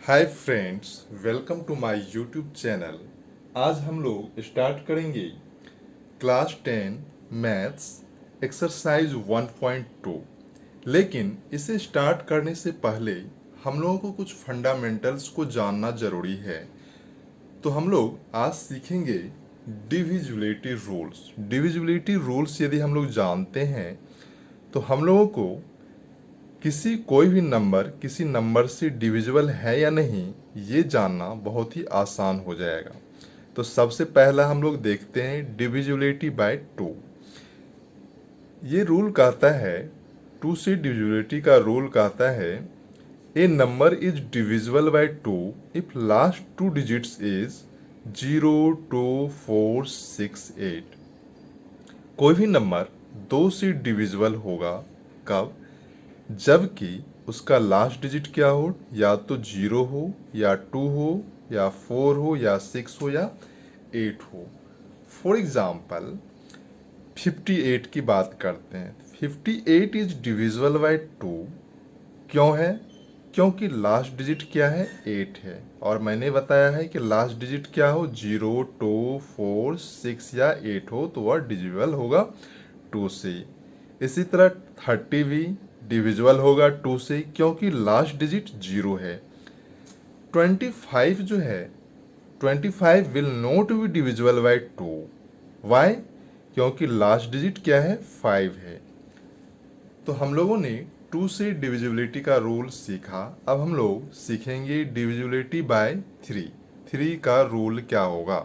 Hi friends, welcome to my YouTube channel. आज हम लोग स्टार्ट करेंगे क्लास 10 मैथ्स एक्सरसाइज 1.2। लेकिन इसे स्टार्ट करने से पहले हम लोगों को कुछ फंडामेंटल्स को जानना ज़रूरी है। तो हम लोग आज सीखेंगे डिविजिबिलिटी रूल्स। डिविजिबिलिटी रूल्स यदि हम लोग जानते हैं तो हम लोगों को कोई भी नंबर किसी नंबर से डिविजिबल है या नहीं ये जानना बहुत ही आसान हो जाएगा। तो सबसे पहला हम लोग देखते हैं डिविजिबिलिटी बाय 2। ये रूल कहता है, 2 से डिविजिबिलिटी का रूल कहता है a number is divisible by 2 if last 2 digits is 0, 2, 4, 6, 8। कोई भी नंबर 2 से डिविजिबल होगा कब? जबकि उसका लास्ट डिजिट क्या हो, या तो 0 हो या 2 हो या 4 हो या 6 हो या 8 हो। फॉर एग्जाम्पल 58 की बात करते हैं। 58 इज डिविजिबल बाय 2। क्यों है? क्योंकि लास्ट डिजिट क्या है, 8 है। और मैंने बताया है कि लास्ट डिजिट क्या हो, 0, 2, 4, 6 या 8 हो तो वह डिविजिबल होगा 2 से। इसी तरह 30 भी डिविजिबल होगा 2 से क्योंकि लास्ट डिजिट 0 है। 25 जो है, 25 will not be divisible by 2। Why? क्योंकि लास्ट डिजिट क्या है, 5 है। तो हम लोगों ने 2 से डिविजिबिलिटी का रूल सीखा। अब हम लोग सीखेंगे डिविजिबिलिटी बाय 3। 3 का रूल क्या होगा?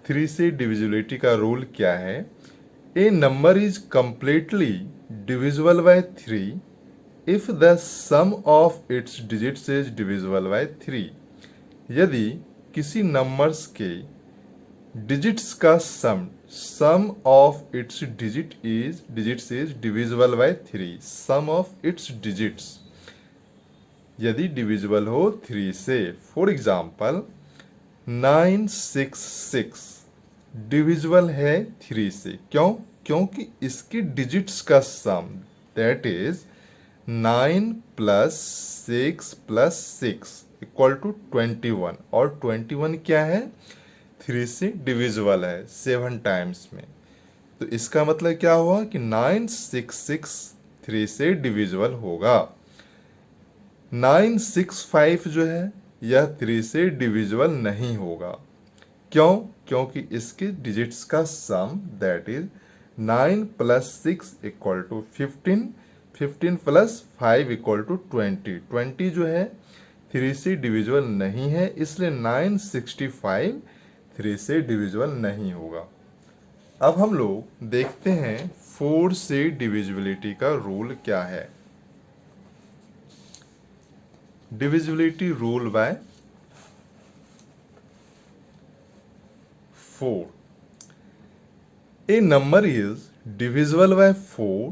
3 से डिविजिबिलिटी का रूल क्या है? A number is completely divisible by 3 if the sum of its digits is divisible by 3। यदि किसी नंबर्स के डिजिट्स का sum of its digits is divisible by 3। Sum of its digits यदि डिविजिबल हो 3 से। फॉर एग्जाम्पल 966 डिविजिबल है 3 से। क्यों? क्योंकि इसके डिजिट्स का sum that is 9 plus 6 plus 6 equal to 21। और 21 क्या है, 3 से डिविजिबल है 7 टाइम्स में। तो इसका मतलब क्या हुआ कि 966 3 से डिविजिबल होगा। 965 जो है यह 3 से डिविजिबल नहीं होगा। क्यों? क्योंकि इसके डिजिट्स का sum that is 9 plus 6 equal to 15, 15 plus 5 equal to 20। 20 जो है 3 से डिविजिबल नहीं है, इसलिए 965 3 से डिविजिबल नहीं होगा। अब हम लोग देखते हैं 4 से डिविजिबिलिटी का रूल क्या है। Divisibility rule by 4। A number is divisible by 4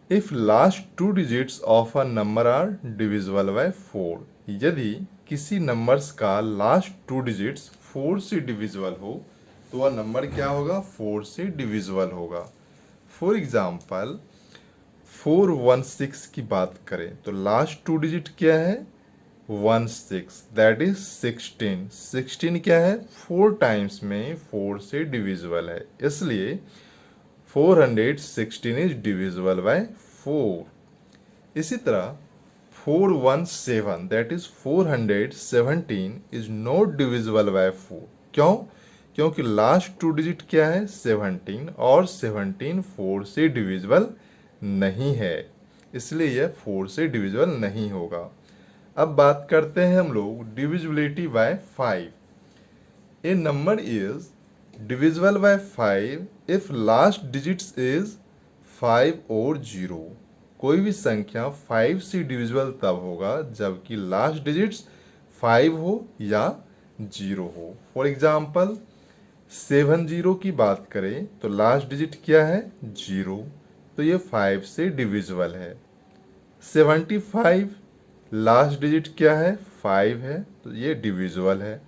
if last 2 digits of a number are divisible by 4। यदि किसी नंबर्स का लास्ट 2 डिजिट्स 4 से डिविजिबल हो तो वह नंबर क्या होगा, 4 से डिविजिबल होगा। फॉर एग्जाम्पल 416 की बात करें तो लास्ट 2 डिजिट क्या है, 16 दैट इज 16। 16 क्या है, 4 टाइम्स में 4 से डिविजिबल है, इसलिए 416 इज डिविजिबल बाय 4। इसी तरह 417 that is 417 is not divisible by 4। क्यों? क्योंकि लास्ट 2 डिजिट क्या है, 17 और 17 4 से डिविजिबल नहीं है, इसलिए यह 4 से डिविजिबल नहीं होगा। अब बात करते हैं हम लोग divisibility bye 5। A number is divisible bye 5 if last digits is 5 और 0। कोई भी संख्या 5 से डिविजिबल तब होगा जबकि लास्ट डिजिट्स 5 हो या 0 हो। फॉर एग्जाम्पल 70 की बात करें तो लास्ट डिजिट क्या है, 0, तो ये 5 से डिविजिबल है। 75 लास्ट डिजिट क्या है, 5 है, तो ये डिविजिबल है।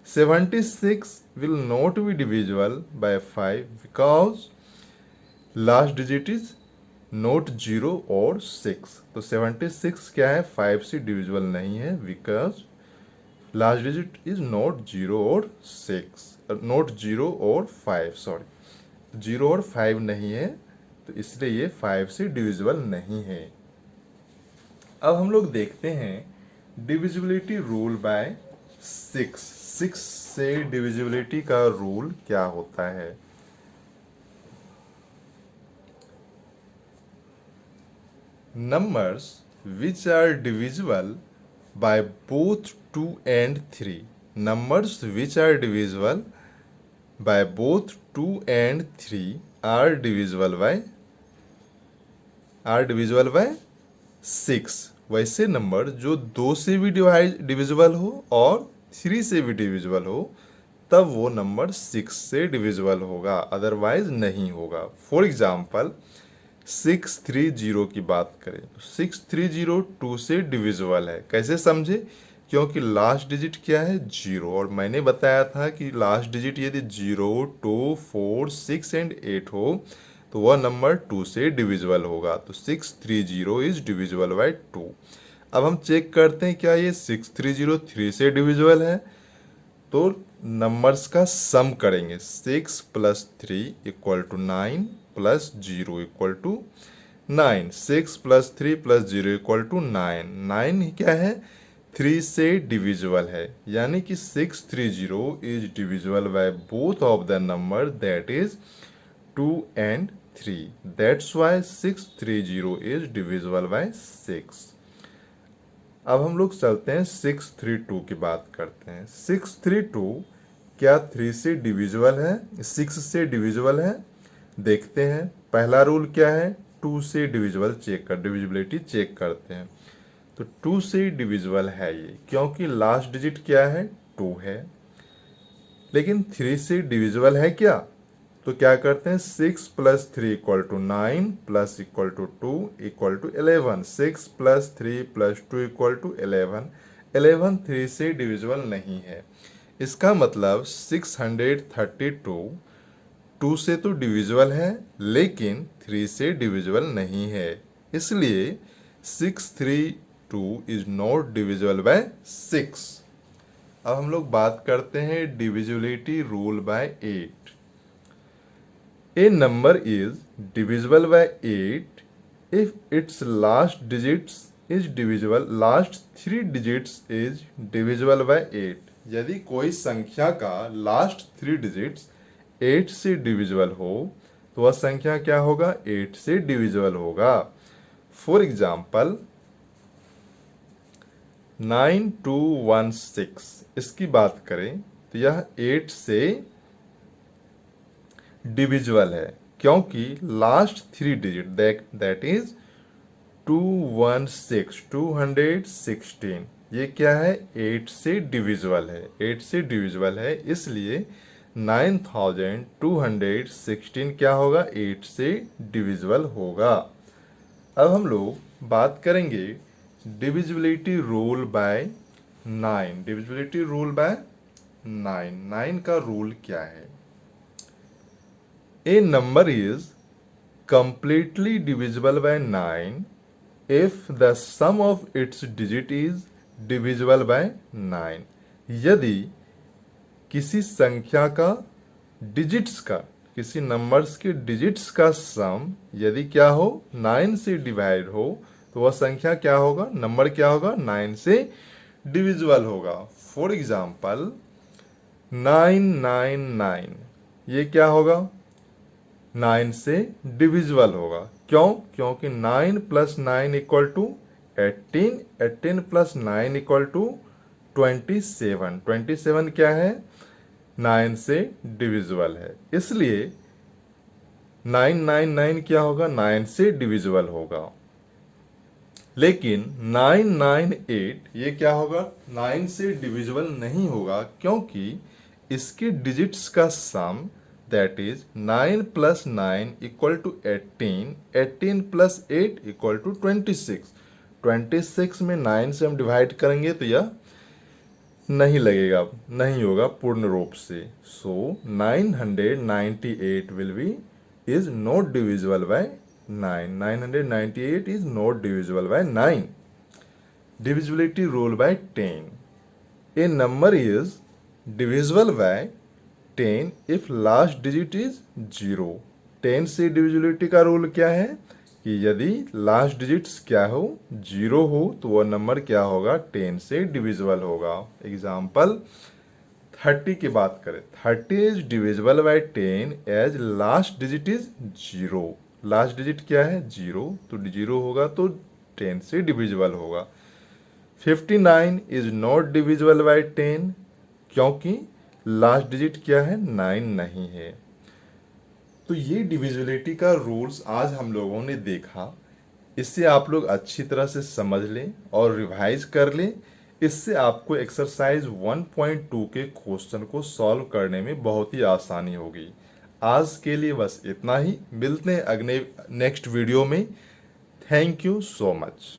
76 will not be divisible bye 5 because last digit is not 0 और 6। तो 76 क्या है, 5 से डिविजिबल नहीं है because last digit is not 0 और 6, नॉट 0 और 5, सॉरी 0 और 5 नहीं है, तो इसलिए ये 5 से डिविजिबल नहीं है। अब हम लोग देखते हैं डिविजिबिलिटी रूल बाय 6। 6 से डिविजिबिलिटी का रूल क्या होता है। Numbers which are divisible by both 2 and 3. Numbers which are divisible by both 2 and 3 are divisible by 6। वैसे नंबर जो 2 से भी डिविजिबल हो और 3 से भी डिविजिबल हो, तब वो नंबर 6 से डिविजिबल होगा, अदरवाइज नहीं होगा। फॉर एग्जाम्पल 630 की बात करें तो 630 2 से डिविजिबल है। कैसे समझे? क्योंकि लास्ट डिजिट क्या है? 0, और मैंने बताया था कि लास्ट डिजिट यदि 0, 2, 4, 6 एंड 8 हो तो वह नंबर 2 से डिविजिबल होगा। तो 630 इज डिविजिबल बाय 2। अब हम चेक करते हैं क्या ये 630 3 से डिविजिबल है। तो नंबर्स का सम करेंगे, 6 + 3 = 9 + 0 = 9। 6 + 3 + 0 = 9। 9 क्या है? 3 से डिविजिबल है, यानी कि 630 is divisible by both of the number that is 2 and 3। That's why 630 is divisible bye 6। अब हम लोग चलते हैं 632 की बात करते हैं। 632 क्या 3 से डिविजिबल है? 6 से डिविजिबल है? देखते हैं। पहला रूल क्या है? 2 से डिविजिबिलिटी चेक करते हैं। तो 2 से डिविजिबल है ये, क्योंकि लास्ट डिजिट क्या है? 2 है। लेकिन 3 से डिविजिबल है क्या? तो क्या करते हैं? 6 + 3 = 9 + = 2 = 11। 6 + 3 + 2 = 11। 11 3 से डिविजिबल नहीं है। इसका मतलब 632 2 से तो डिविजिबल है, लेकिन 3 से डिविजिबल नहीं है। इसलिए 632 इज नॉट डिविजिबल बाय 6। अब हम लोग बात करते हैं divisibility rule by 8। A number is divisible by 8 if its last three digits is divisible by 8। यदि कोई संख्या का लास्ट 3 डिजिट्स 8 से डिविजिबल हो तो वह संख्या क्या होगा? 8 से डिविजिबल होगा। फॉर एग्जाम्पल 9216, इसकी बात करें तो यह 8 से डिविजिबल है, क्योंकि लास्ट 3 डिजिट दैट इज 216 ये क्या है? 8 से डिविजिबल है। 8 से डिविजिबल है, इसलिए 9216 क्या होगा? 8 से डिविजिबल होगा। अब हम लोग बात करेंगे divisibility rule by 9। Divisibility rule by 9। 9 का रूल क्या है? A number is completely divisible by 9 if the sum of its digit is divisible by 9। यदि किसी संख्या का डिजिट्स का, किसी नंबर्स के डिजिट्स का सम यदि क्या हो? 9 से डिवाइड हो तो वह संख्या क्या होगा? नंबर क्या होगा? 9 से डिविजिबल होगा। फॉर एग्जाम्पल 999, ये क्या होगा? 9 से डिविजिबल होगा। क्यों? क्योंकि 9 + 9 = 18। 18 + 9 = 27। 27 क्या है? 9 से डिविजिबल है, इसलिए 999 क्या होगा? 9 से डिविजिबल होगा। लेकिन 998 ये क्या होगा? 9 से डिविजिबल नहीं होगा, क्योंकि इसके डिजिट्स का सम दैट इज 9 + 9 = 18। 18 + 8 = 26। 26 में 9 से हम डिवाइड करेंगे तो यह नहीं लगेगा, नहीं होगा पूर्ण रूप से। सो 998 will be is not divisible by 9। 998 is not divisible by 9। Divisibility rule by 10। A number is divisible by 10 if last digit is 0। 10 से डिविजिबिलिटी का रूल क्या है कि यदि लास्ट डिजिट्स क्या हो 0 हो तो वह नंबर क्या होगा 10 से डिविजिबल होगा। एग्जाम्पल 30 की बात करें, 30 is divisible by 10 as last digit is 0। Last digit क्या है 0, तो 0 होगा तो 10 से डिविजिबल होगा। 59 इज नॉट डिविजिबल बाय 10 क्योंकि लास्ट डिजिट क्या है 9 नहीं है। तो ये डिविजिबिलिटी का रूल्स आज हम लोगों ने देखा। इससे आप लोग अच्छी तरह से समझ लें और रिवाइज कर लें। इससे आपको एक्सरसाइज 1.2 के क्वेश्चन को सॉल्व करने में बहुत ही आसानी होगी। आज के लिए बस इतना ही, मिलते हैं अगले नेक्स्ट वीडियो में। Thank you so much.